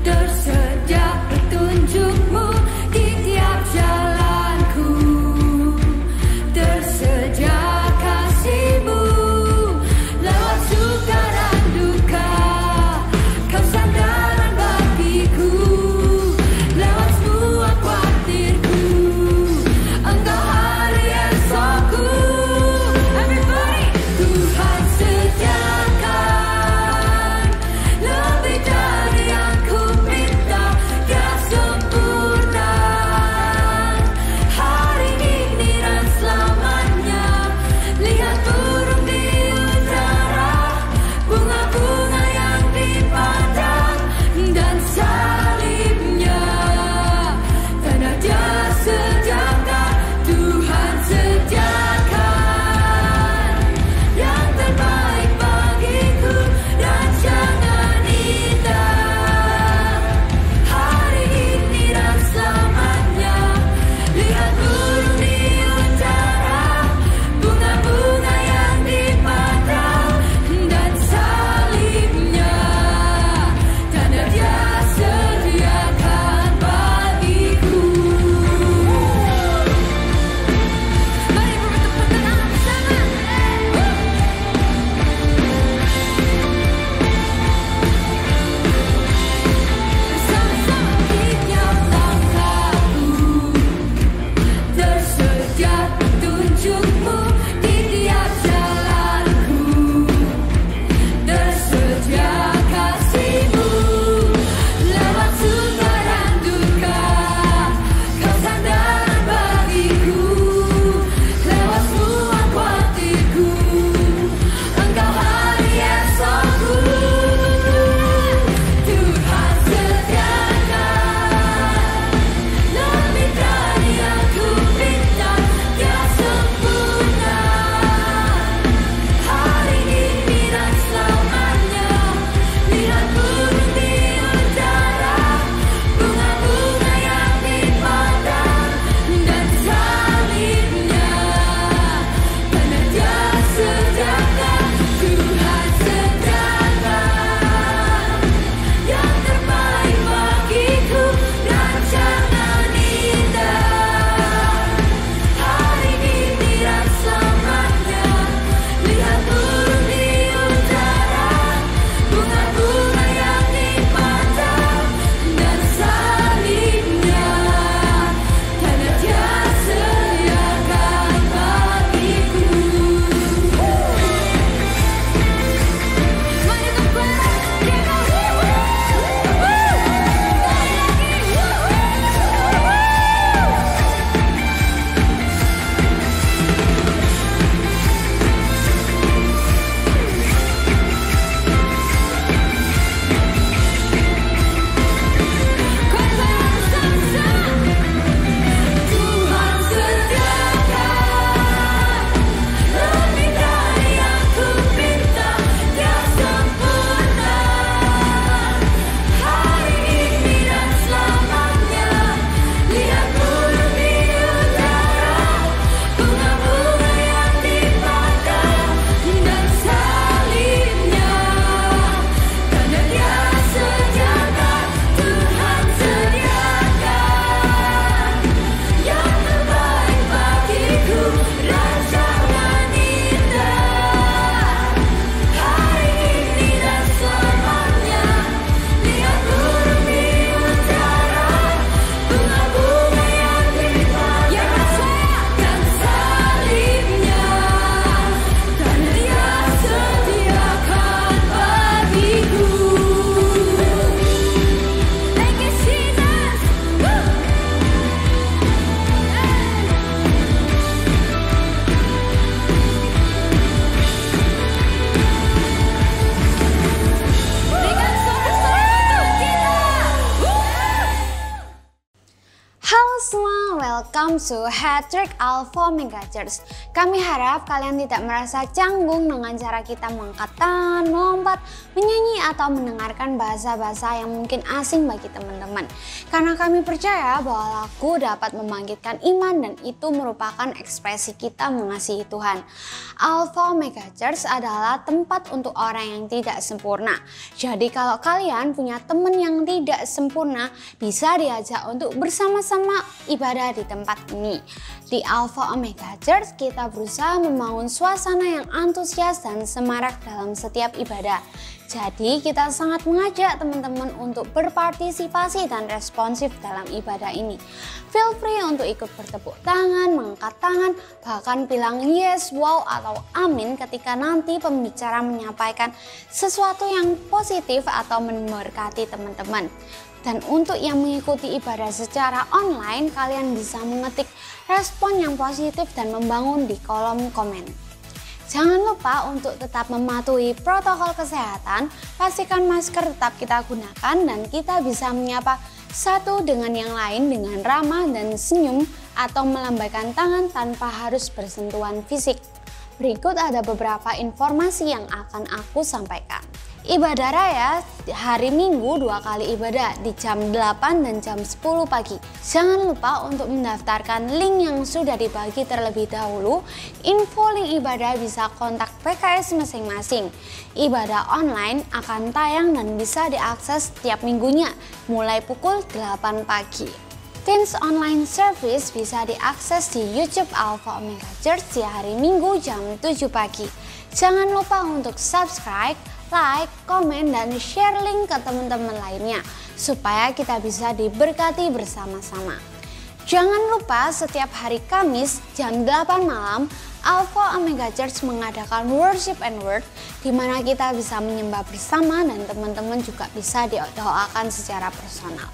Tersedia betul. Welcome to Hat-Trick Alpha Omega Church. Kami harap kalian tidak merasa canggung dengan cara kita mengangkat tangan, melompat, menyanyi, atau mendengarkan bahasa-bahasa yang mungkin asing bagi teman-teman. Karena kami percaya bahwa lagu dapat membangkitkan iman dan itu merupakan ekspresi kita mengasihi Tuhan. Alpha Omega Church adalah tempat untuk orang yang tidak sempurna. Jadi kalau kalian punya teman yang tidak sempurna, bisa diajak untuk bersama-sama ibadah di tempat ini. Di Alpha Omega Church kita berusaha membangun suasana yang antusias dan semarak dalam setiap ibadah. Jadi kita sangat mengajak teman-teman untuk berpartisipasi dan responsif dalam ibadah ini. Feel free untuk ikut bertepuk tangan, mengangkat tangan, bahkan bilang yes, wow, atau amin ketika nanti pembicara menyampaikan sesuatu yang positif atau memberkati teman-teman. Dan untuk yang mengikuti ibadah secara online, kalian bisa mengetik respon yang positif dan membangun di kolom komen. Jangan lupa untuk tetap mematuhi protokol kesehatan, pastikan masker tetap kita gunakan dan kita bisa menyapa satu dengan yang lain dengan ramah dan senyum atau melambaikan tangan tanpa harus bersentuhan fisik. Berikut ada beberapa informasi yang akan aku sampaikan. Ibadah raya hari Minggu 2 kali ibadah di jam 8 dan jam 10 pagi. Jangan lupa untuk mendaftarkan link yang sudah dibagi terlebih dahulu. Info link ibadah bisa kontak PKS masing-masing. Ibadah online akan tayang dan bisa diakses setiap minggunya mulai pukul 8 pagi. Teens Online Service bisa diakses di YouTube Alpha Omega Church di hari Minggu jam 7 pagi. Jangan lupa untuk subscribe, like, komen, dan share link ke teman-teman lainnya supaya kita bisa diberkati bersama-sama. Jangan lupa setiap hari Kamis jam 8 malam Alpha Omega Church mengadakan Worship and Word di mana kita bisa menyembah bersama dan teman-teman juga bisa didoakan secara personal.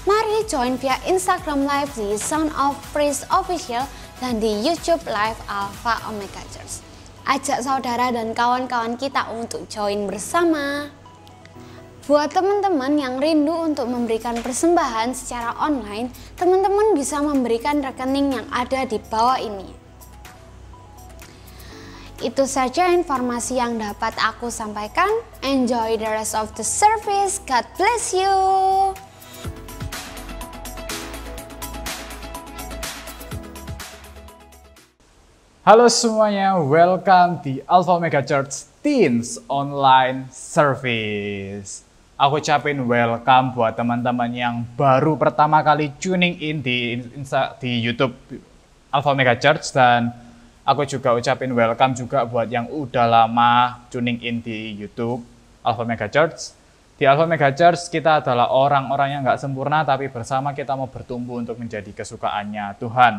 Mari join via Instagram Live di Sound of Praise Official dan di YouTube Live Alpha Omega Church. Ajak saudara dan kawan-kawan kita untuk join bersama. Buat teman-teman yang rindu untuk memberikan persembahan secara online, teman-teman bisa memberikan rekening yang ada di bawah ini. Itu saja informasi yang dapat aku sampaikan. Enjoy the rest of the service. God bless you. Halo semuanya, welcome di Alpha Omega Church Teens Online Service. Aku ucapin welcome buat teman-teman yang baru pertama kali tuning in di YouTube Alpha Omega Church, dan aku juga ucapin welcome juga buat yang udah lama tuning in di YouTube Alpha Omega Church. Di Alpha Omega Church kita adalah orang-orang yang gak sempurna, tapi bersama kita mau bertumbuh untuk menjadi kesukaannya Tuhan.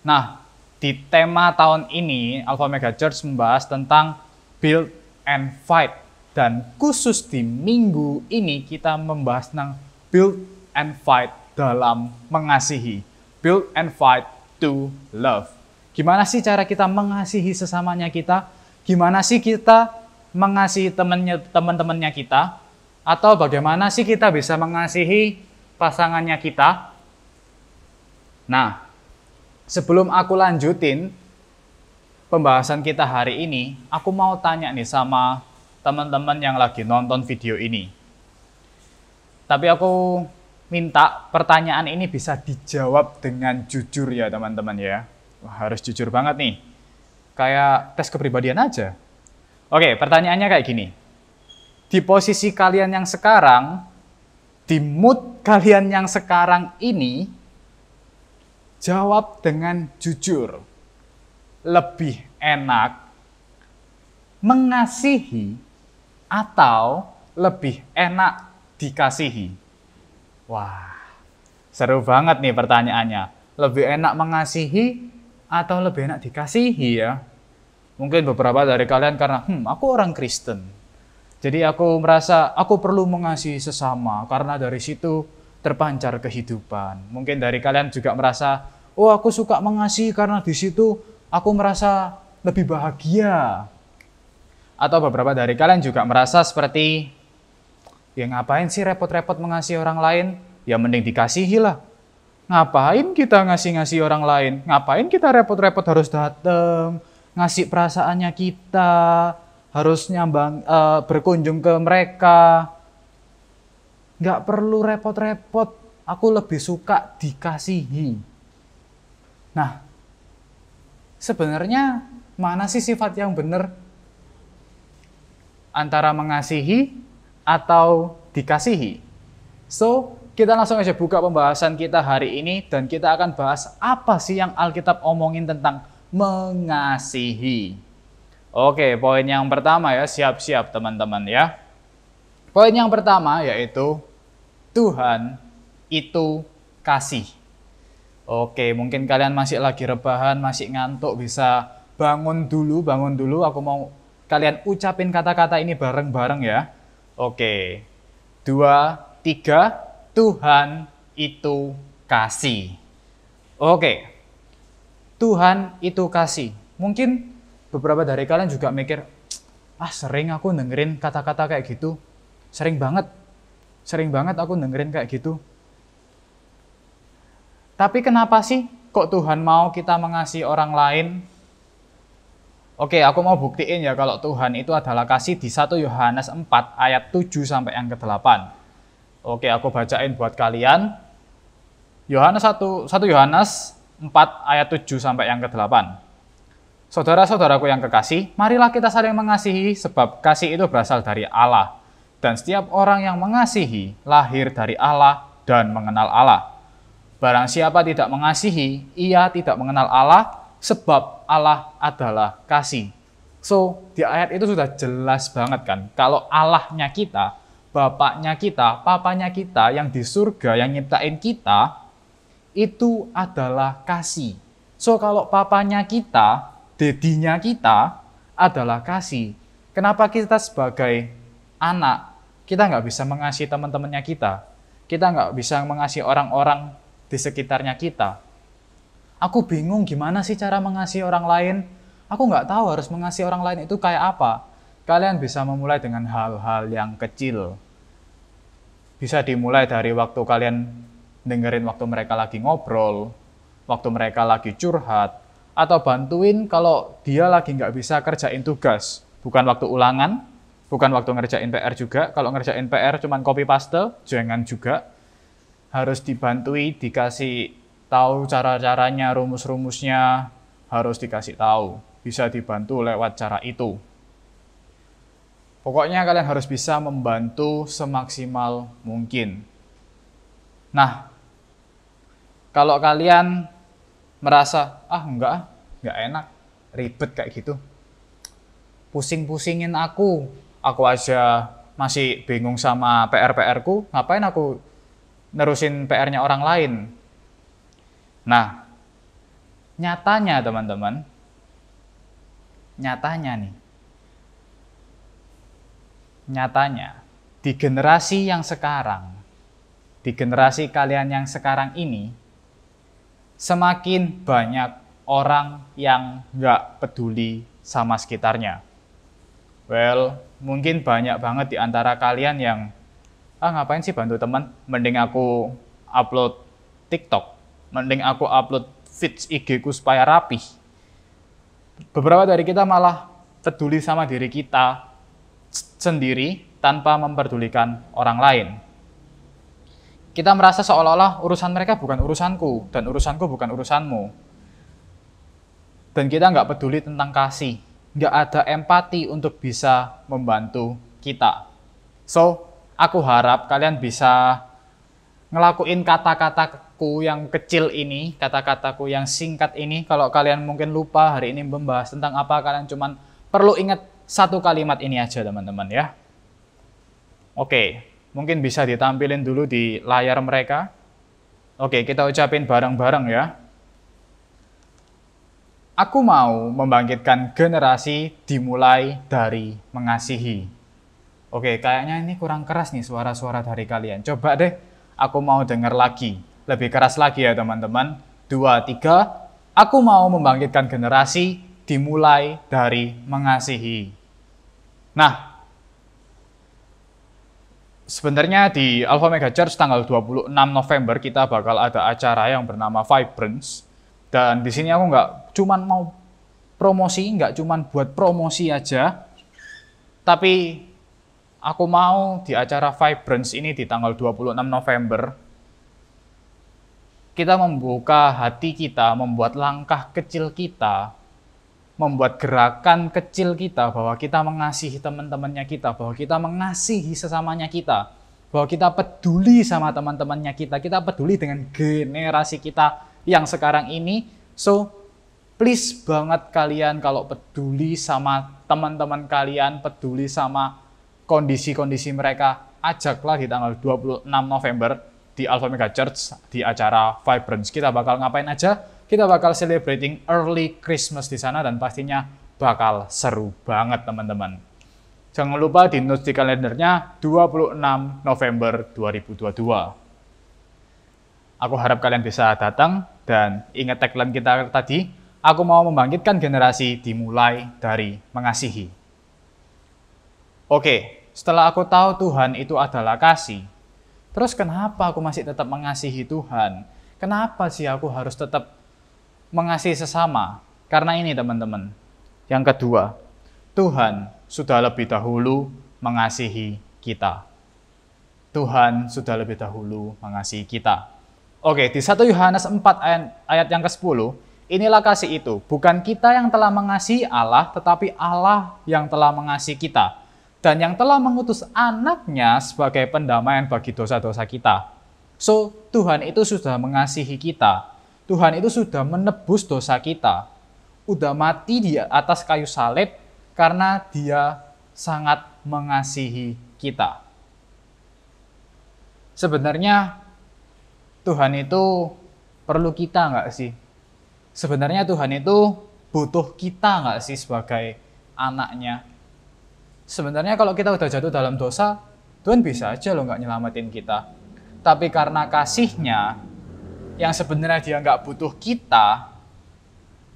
Nah, di tema tahun ini, Alpha Omega Church membahas tentang build and fight. Dan khusus di minggu ini kita membahas tentang build and fight dalam mengasihi. Build and fight to love. Gimana sih cara kita mengasihi sesamanya kita? Gimana sih kita mengasihi teman-temannya kita? Atau bagaimana sih kita bisa mengasihi pasangannya kita? Nah, sebelum aku lanjutin pembahasan kita hari ini, aku mau tanya nih sama teman-teman yang lagi nonton video ini. Tapi aku minta pertanyaan ini bisa dijawab dengan jujur ya teman-teman ya. Wah, harus jujur banget nih. Kayak tes kepribadian aja. Oke, pertanyaannya kayak gini. Di posisi kalian yang sekarang, di mood kalian yang sekarang ini, jawab dengan jujur. Lebih enak mengasihi atau lebih enak dikasihi? Wah, seru banget nih pertanyaannya. Lebih enak mengasihi atau lebih enak dikasihi ya? Mungkin beberapa dari kalian karena, aku orang Kristen. Jadi aku merasa aku perlu mengasihi sesama karena dari situ terpancar kehidupan. Mungkin dari kalian juga merasa, oh aku suka mengasihi karena di situ aku merasa lebih bahagia. Atau beberapa dari kalian juga merasa seperti, ya ngapain sih repot-repot mengasihi orang lain? Ya mending dikasihi lah. Ngapain kita ngasih-ngasih orang lain? Ngapain kita repot-repot harus datang, ngasih perasaannya kita, harus berkunjung ke mereka. Nggak perlu repot-repot. Aku lebih suka dikasihi. Nah, sebenarnya mana sih sifat yang benar? Antara mengasihi atau dikasihi? So, kita langsung aja buka pembahasan kita hari ini dan kita akan bahas apa sih yang Alkitab omongin tentang mengasihi. Oke, poin yang pertama ya, siap-siap teman-teman ya. Poin yang pertama yaitu Tuhan itu kasih. Oke, mungkin kalian masih lagi rebahan, masih ngantuk, bisa bangun dulu. Aku mau kalian ucapin kata-kata ini bareng-bareng ya. Oke, 2, 3. Tuhan itu kasih. Oke, Tuhan itu kasih. Mungkin beberapa dari kalian juga mikir, sering aku dengerin kata-kata kayak gitu. Sering banget aku dengerin kayak gitu. Tapi kenapa sih kok Tuhan mau kita mengasihi orang lain? Oke, aku mau buktiin ya kalau Tuhan itu adalah kasih di 1 Yohanes 4 ayat 7 sampai yang ke-8. Oke, aku bacain buat kalian. 1 Yohanes 4 ayat 7 sampai yang ke-8. Saudara-saudaraku yang kekasih, marilah kita saling mengasihi sebab kasih itu berasal dari Allah. Dan setiap orang yang mengasihi lahir dari Allah dan mengenal Allah. Barang siapa tidak mengasihi, ia tidak mengenal Allah sebab Allah adalah kasih. So, di ayat itu sudah jelas banget kan, kalau Allahnya kita, Bapaknya kita, Papanya kita yang di surga, yang nyiptain kita, itu adalah kasih. So, kalau Papanya kita, Dedinya kita adalah kasih. Kenapa kita sebagai anak, kita nggak bisa mengasihi teman-temannya kita? Kita nggak bisa mengasihi orang-orang di sekitarnya kita? Aku bingung gimana sih cara mengasihi orang lain? Aku nggak tahu harus mengasihi orang lain itu kayak apa. Kalian bisa memulai dengan hal-hal yang kecil. Bisa dimulai dari waktu kalian dengerin waktu mereka lagi ngobrol, waktu mereka lagi curhat, atau bantuin kalau dia lagi nggak bisa kerjain tugas. Bukan waktu ulangan, bukan waktu ngerjain PR juga. Kalau ngerjain PR cuman copy paste, jangan juga. Harus dibantui, dikasih tahu cara-caranya, rumus-rumusnya, harus dikasih tahu. Bisa dibantu lewat cara itu. Pokoknya kalian harus bisa membantu semaksimal mungkin. Nah, kalau kalian merasa, enggak enak, ribet kayak gitu. Pusing-pusingin aku aja masih bingung sama PR-PR-ku, ngapain aku nerusin PR-nya orang lain? Nah, nyatanya teman-teman, nyatanya di generasi yang sekarang, di generasi kalian yang sekarang ini, semakin banyak orang yang nggak peduli sama sekitarnya. Well, mungkin banyak banget di antara kalian yang, ngapain sih bantu teman? Mending aku upload TikTok, mending aku upload feeds IG ku supaya rapih. Beberapa dari kita malah peduli sama diri kita sendiri tanpa memperdulikan orang lain. Kita merasa seolah-olah urusan mereka bukan urusanku, dan urusanku bukan urusanmu. Dan kita nggak peduli tentang kasih, nggak ada empati untuk bisa membantu kita. So, aku harap kalian bisa ngelakuin kata-kataku yang kecil ini, kata-kataku yang singkat ini. Kalau kalian mungkin lupa hari ini membahas tentang apa, kalian cuman perlu ingat satu kalimat ini aja teman-teman ya. Oke, mungkin bisa ditampilin dulu di layar mereka. Oke, kita ucapin bareng-bareng ya. Aku mau membangkitkan generasi dimulai dari mengasihi. Oke, kayaknya ini kurang keras nih suara-suara dari kalian. Coba deh, aku mau dengar lagi. Lebih keras lagi ya teman-teman. 2, 3. Aku mau membangkitkan generasi dimulai dari mengasihi. Nah, Sebenarnya di Alpha Mega Church tanggal 26 November kita bakal ada acara yang bernama Vibrance. Dan di sini aku nggak cuman mau promosi, nggak cuman buat promosi aja, tapi aku mau di acara Vibrance ini di tanggal 26 November, kita membuka hati kita, membuat langkah kecil kita, membuat gerakan kecil kita bahwa kita mengasihi teman-temannya kita, bahwa kita mengasihi sesamanya kita, bahwa kita peduli sama teman-temannya kita peduli dengan generasi kita yang sekarang ini. So, please banget kalian kalau peduli sama teman-teman kalian, peduli sama kondisi-kondisi mereka, ajaklah di tanggal 26 November di Alpha Mega Church di acara Vibrance. Kita bakal ngapain aja? Kita bakal celebrating early Christmas di sana dan pastinya bakal seru banget teman-teman. Jangan lupa di notes di kalendernya 26 November 2022. Aku harap kalian bisa datang dan ingat tagline kita tadi, aku mau membangkitkan generasi dimulai dari mengasihi. Oke, setelah aku tahu Tuhan itu adalah kasih, terus kenapa aku masih tetap mengasihi Tuhan? Kenapa sih aku harus tetap mengasihi sesama? Karena ini teman-teman. Yang kedua, Tuhan sudah lebih dahulu mengasihi kita. Tuhan sudah lebih dahulu mengasihi kita. Oke, di 1 Yohanes 4 ayat yang ke-10, inilah kasih itu. Bukan kita yang telah mengasihi Allah, tetapi Allah yang telah mengasihi kita. Dan yang telah mengutus anaknya sebagai pendamaian bagi dosa-dosa kita. So, Tuhan itu sudah mengasihi kita. Tuhan itu sudah menebus dosa kita. Udah mati di atas kayu salib karena Dia sangat mengasihi kita. Sebenarnya Tuhan itu perlu kita nggak sih? Sebenarnya Tuhan itu butuh kita nggak sih sebagai anaknya? Sebenarnya kalau kita udah jatuh dalam dosa, Tuhan bisa aja loh nggak nyelamatin kita. Tapi karena kasih-Nya, yang sebenarnya Dia nggak butuh kita,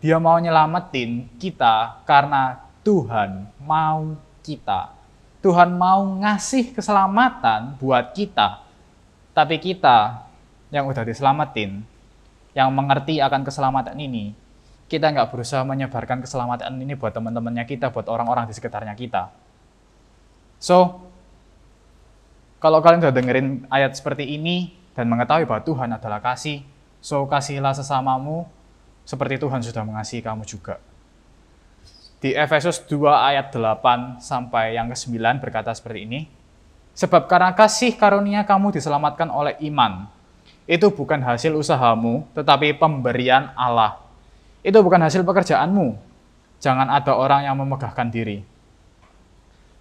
Dia mau nyelamatin kita karena Tuhan mau kita. Tuhan mau ngasih keselamatan buat kita. Tapi kita yang udah diselamatin, yang mengerti akan keselamatan ini, kita nggak berusaha menyebarkan keselamatan ini buat teman-temannya kita, buat orang-orang di sekitarnya kita. So, kalau kalian udah dengerin ayat seperti ini dan mengetahui bahwa Tuhan adalah kasih, so kasihilah sesamamu seperti Tuhan sudah mengasihi kamu juga. Di Efesus 2 ayat 8 sampai yang ke-9 berkata seperti ini, sebab karena kasih karunia kamu diselamatkan oleh iman. Itu bukan hasil usahamu, tetapi pemberian Allah. Itu bukan hasil pekerjaanmu. Jangan ada orang yang memegahkan diri.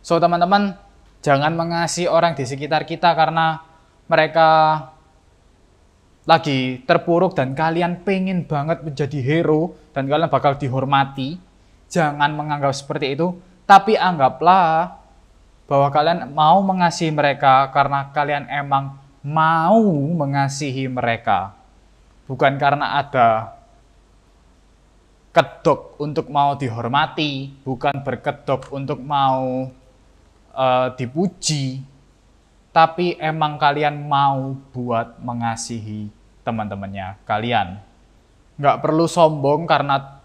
So teman-teman, jangan mengasihi orang di sekitar kita karena mereka lagi terpuruk dan kalian pengen banget menjadi hero dan kalian bakal dihormati. Jangan menganggap seperti itu, tapi anggaplah bahwa kalian mau mengasihi mereka karena kalian emang mau mengasihi mereka. Bukan karena ada kedok untuk mau dihormati, bukan berkedok untuk mau dipuji, tapi emang kalian mau buat mengasihi teman-temannya kalian. Nggak perlu sombong karena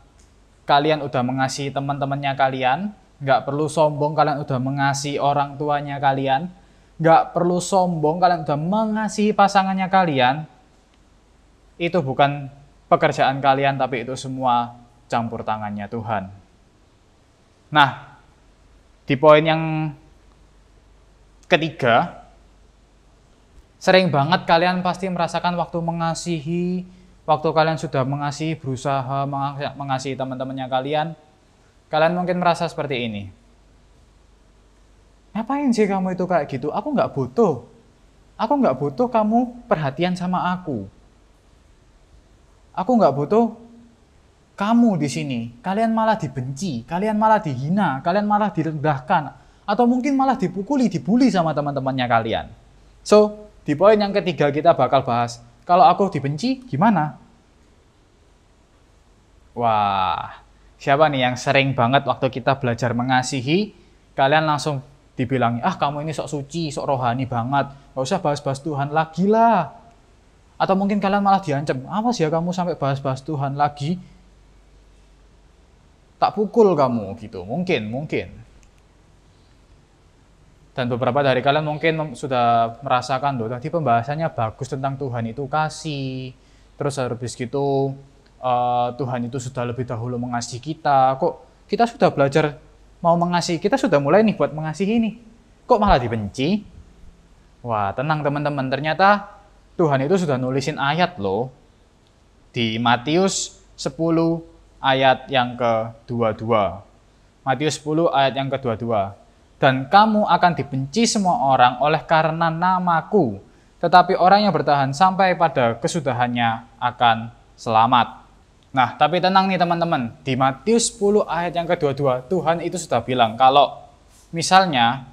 kalian udah mengasihi teman-temannya kalian, nggak perlu sombong kalian udah mengasihi orang tuanya kalian, nggak perlu sombong kalian udah mengasihi pasangannya kalian. Itu bukan pekerjaan kalian, tapi itu semua campur tangannya Tuhan. Nah, di poin yang ketiga, sering banget kalian pasti merasakan waktu mengasihi, waktu kalian sudah mengasihi, berusaha mengasihi teman-temannya kalian mungkin merasa seperti ini. Ngapain sih kamu itu kayak gitu? Aku nggak butuh. Aku nggak butuh kamu perhatian sama aku. Aku nggak butuh kamu di sini. Kalian malah dibenci, kalian malah dihina, kalian malah direndahkan. Atau mungkin malah dipukuli, dibully sama teman-temannya kalian. So, di poin yang ketiga kita bakal bahas, kalau aku dibenci, gimana? Wah, siapa nih yang sering banget waktu kita belajar mengasihi, kalian langsung dibilang, ah kamu ini sok suci, sok rohani banget, gak usah bahas-bahas Tuhan lagi lah. Atau mungkin kalian malah diancam, awas ya kamu sampai bahas-bahas Tuhan lagi, tak pukul kamu gitu, mungkin. Dan beberapa dari kalian mungkin sudah merasakan loh, tadi pembahasannya bagus tentang Tuhan itu kasih, terus habis gitu Tuhan itu sudah lebih dahulu mengasihi kita, kok kita sudah belajar mau mengasihi, kita sudah mulai nih buat mengasihi nih, kok malah dibenci? Wah, tenang teman-teman, ternyata Tuhan itu sudah nulisin ayat loh, di Matius 10 ayat yang ke-22. Matius 10 ayat yang ke-22. Dan kamu akan dibenci semua orang oleh karena namaku, tetapi orang yang bertahan sampai pada kesudahannya akan selamat. Nah, tapi tenang nih teman-teman, di Matius 10 ayat yang ke-22, Tuhan itu sudah bilang kalau misalnya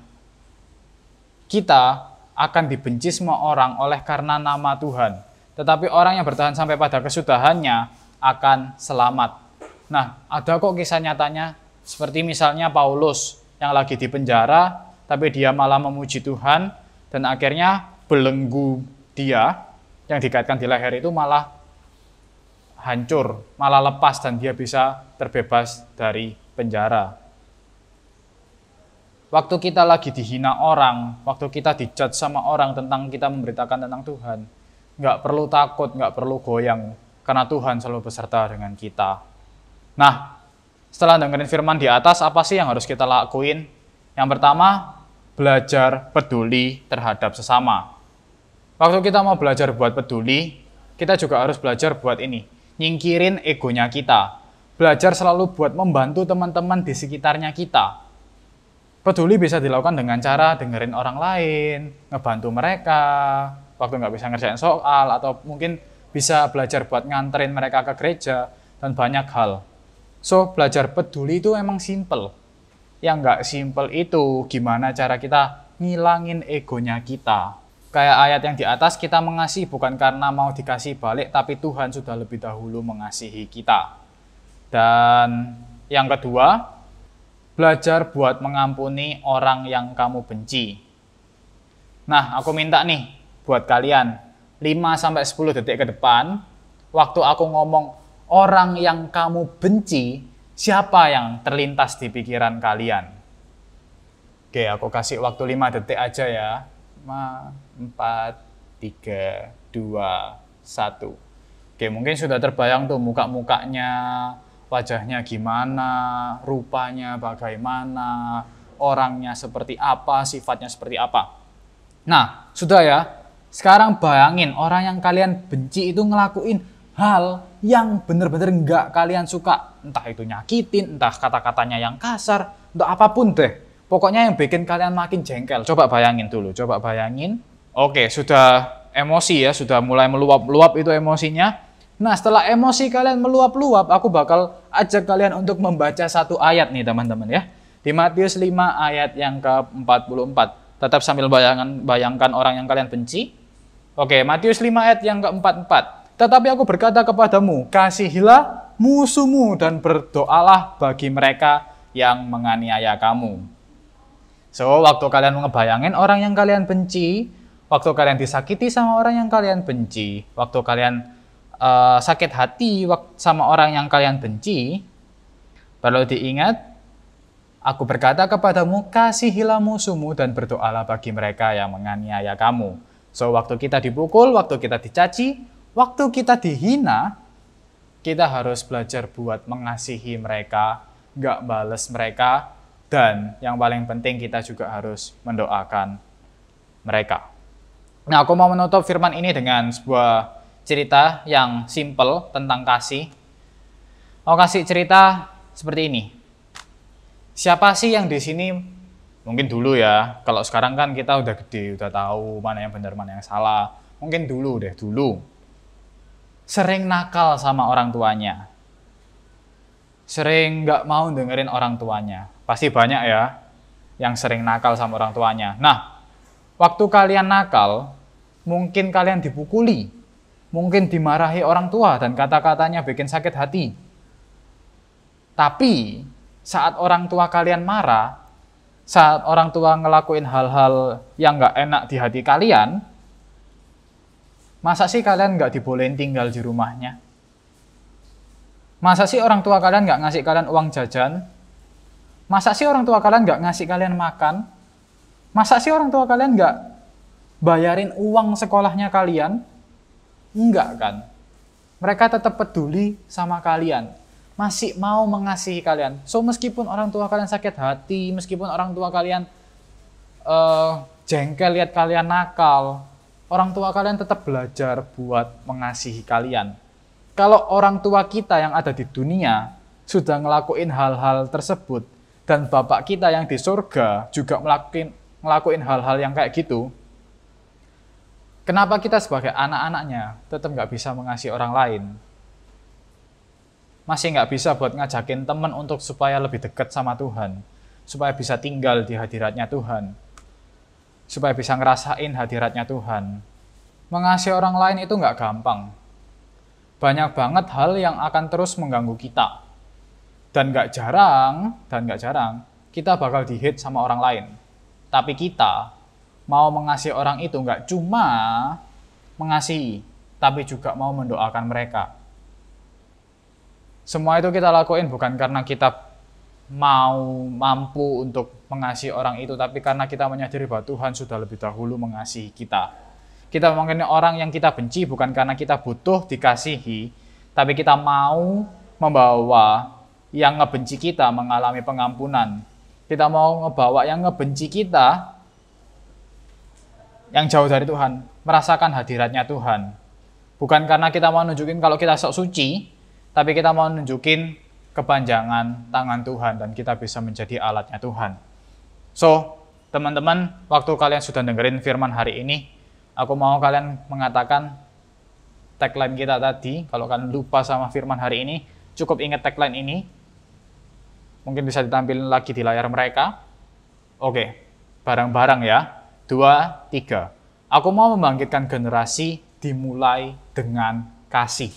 kita akan dibenci semua orang oleh karena nama Tuhan, tetapi orang yang bertahan sampai pada kesudahannya akan selamat. Nah, ada kok kisah nyatanya, seperti misalnya Paulus yang lagi di penjara, tapi dia malah memuji Tuhan, dan akhirnya belenggu dia yang dikaitkan di leher itu malah hancur, malah lepas, dan dia bisa terbebas dari penjara. Waktu kita lagi dihina orang, waktu kita dijudge sama orang tentang kita memberitakan tentang Tuhan, nggak perlu takut, nggak perlu goyang, karena Tuhan selalu beserta dengan kita. Nah, setelah dengerin firman di atas, apa sih yang harus kita lakuin? Yang pertama, belajar peduli terhadap sesama. Waktu kita mau belajar buat peduli, kita juga harus belajar buat ini, nyingkirin egonya kita. Belajar selalu buat membantu teman-teman di sekitarnya kita. Peduli bisa dilakukan dengan cara dengerin orang lain, ngebantu mereka, waktu nggak bisa ngerjain soal, atau mungkin bisa belajar buat nganterin mereka ke gereja, dan banyak hal. So, belajar peduli itu emang simple. Yang nggak simple itu gimana cara kita ngilangin egonya kita. Kayak ayat yang di atas, kita mengasihi bukan karena mau dikasih balik, tapi Tuhan sudah lebih dahulu mengasihi kita. Dan yang kedua, belajar buat mengampuni orang yang kamu benci. Nah, aku minta nih buat kalian 5-10 detik ke depan, waktu aku ngomong orang yang kamu benci, siapa yang terlintas di pikiran kalian? Oke, aku kasih waktu 5 detik aja ya. 5, 4, 3, 2, 1. Oke, mungkin sudah terbayang tuh muka-mukanya, wajahnya gimana, rupanya bagaimana, orangnya seperti apa, sifatnya seperti apa. Nah, sudah ya. Sekarang bayangin orang yang kalian benci itu ngelakuin hal yang benar-benar nggak kalian suka. Entah itu nyakitin, entah kata-katanya yang kasar, entah apapun deh. Pokoknya yang bikin kalian makin jengkel. Coba bayangin dulu, coba bayangin. Oke, sudah emosi ya, sudah mulai meluap-luap itu emosinya. Nah, setelah emosi kalian meluap-luap, aku bakal ajak kalian untuk membaca satu ayat nih teman-teman ya. Di Matius 5 ayat yang ke-44. Tetap sambil bayangkan orang yang kalian benci. Oke, Matius 5 ayat yang ke-44. Tetapi aku berkata kepadamu, kasihilah musuhmu dan berdoalah bagi mereka yang menganiaya kamu. So, waktu kalian ngebayangin orang yang kalian benci, waktu kalian disakiti sama orang yang kalian benci, waktu kalian sakit hati sama orang yang kalian benci, perlu diingat, aku berkata kepadamu, kasihilah musuhmu dan berdoalah bagi mereka yang menganiaya kamu. So, waktu kita dipukul, waktu kita dicaci, waktu kita dihina, kita harus belajar buat mengasihi mereka, nggak bales mereka, dan yang paling penting kita juga harus mendoakan mereka. Nah, aku mau menutup firman ini dengan sebuah cerita yang simple tentang kasih. Aku kasih cerita seperti ini. Siapa sih yang di sini, mungkin dulu ya, kalau sekarang kan kita udah gede, udah tahu mana yang benar, mana yang salah. Mungkin dulu sering nakal sama orang tuanya. Sering nggak mau dengerin orang tuanya. Pasti banyak ya yang sering nakal sama orang tuanya. Nah, waktu kalian nakal, mungkin kalian dipukuli, mungkin dimarahi orang tua dan kata-katanya bikin sakit hati. Tapi saat orang tua kalian marah, saat orang tua ngelakuin hal-hal yang nggak enak di hati kalian, masa sih kalian nggak dibolehin tinggal di rumahnya? Masa sih orang tua kalian nggak ngasih kalian uang jajan? Masa sih orang tua kalian nggak ngasih kalian makan? Masa sih orang tua kalian nggak bayarin uang sekolahnya kalian? Enggak kan? Mereka tetap peduli sama kalian, masih mau mengasihi kalian. So meskipun orang tua kalian sakit hati, meskipun orang tua kalian jengkel lihat kalian nakal, orang tua kalian tetap belajar buat mengasihi kalian. Kalau orang tua kita yang ada di dunia sudah ngelakuin hal-hal tersebut, dan bapak kita yang di surga juga ngelakuin hal-hal yang kayak gitu, kenapa kita sebagai anak-anaknya tetap nggak bisa mengasihi orang lain? Masih nggak bisa buat ngajakin teman untuk supaya lebih dekat sama Tuhan, supaya bisa tinggal di hadiratnya Tuhan, supaya bisa ngerasain hadiratnya Tuhan. Mengasihi orang lain itu nggak gampang. Banyak banget hal yang akan terus mengganggu kita. Dan nggak jarang, kita bakal di-hate sama orang lain. Tapi kita mau mengasihi orang itu nggak cuma mengasihi, tapi juga mau mendoakan mereka. Semua itu kita lakuin bukan karena kita mau mampu untuk mengasihi orang itu, tapi karena kita menyadari bahwa Tuhan sudah lebih dahulu mengasihi kita. Kita mungkin orang yang kita benci bukan karena kita butuh dikasihi, tapi kita mau membawa yang ngebenci kita mengalami pengampunan. Kita mau ngebawa yang ngebenci kita, yang jauh dari Tuhan, merasakan hadiratnya Tuhan. Bukan karena kita mau nunjukin kalau kita sok suci, tapi kita mau nunjukin kepanjangan tangan Tuhan dan kita bisa menjadi alatnya Tuhan. So, teman-teman, waktu kalian sudah dengerin firman hari ini, aku mau kalian mengatakan tagline kita tadi. Kalau kalian lupa sama firman hari ini, cukup ingat tagline ini. Mungkin bisa ditampilkan lagi di layar mereka. Oke, bareng-bareng ya. 2, 3. Aku mau membangkitkan generasi dimulai dengan kasih.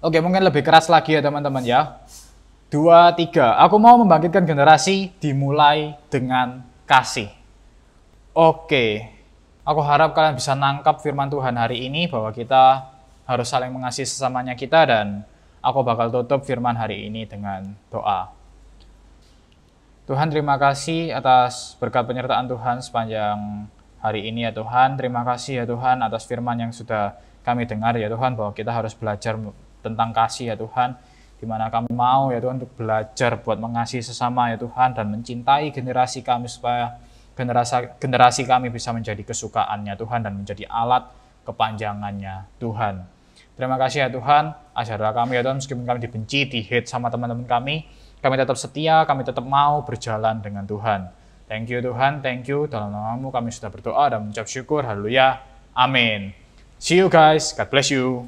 Oke, mungkin lebih keras lagi ya teman-teman ya. 2, 3. Aku mau membangkitkan generasi dimulai dengan kasih. Oke. Aku harap kalian bisa nangkap firman Tuhan hari ini bahwa kita harus saling mengasihi sesamanya kita, dan aku bakal tutup firman hari ini dengan doa. Tuhan, terima kasih atas berkat penyertaan Tuhan sepanjang hari ini ya Tuhan. Terima kasih ya Tuhan atas firman yang sudah kami dengar ya Tuhan, bahwa kita harus belajar tentang kasih ya Tuhan. Di mana kami mau ya Tuhan untuk belajar buat mengasihi sesama ya Tuhan, dan mencintai generasi kami supaya generasi kami bisa menjadi kesukaannya Tuhan dan menjadi alat kepanjangannya Tuhan. Terima kasih ya Tuhan, ajarlah kami ya Tuhan, meskipun kami dibenci, di-hate sama teman-teman kami tetap setia, kami tetap mau berjalan dengan Tuhan. Thank you Tuhan, thank you. Dalam nama-Mu kami sudah berdoa dan mengucap syukur, haleluya, amin. See you guys, God bless you.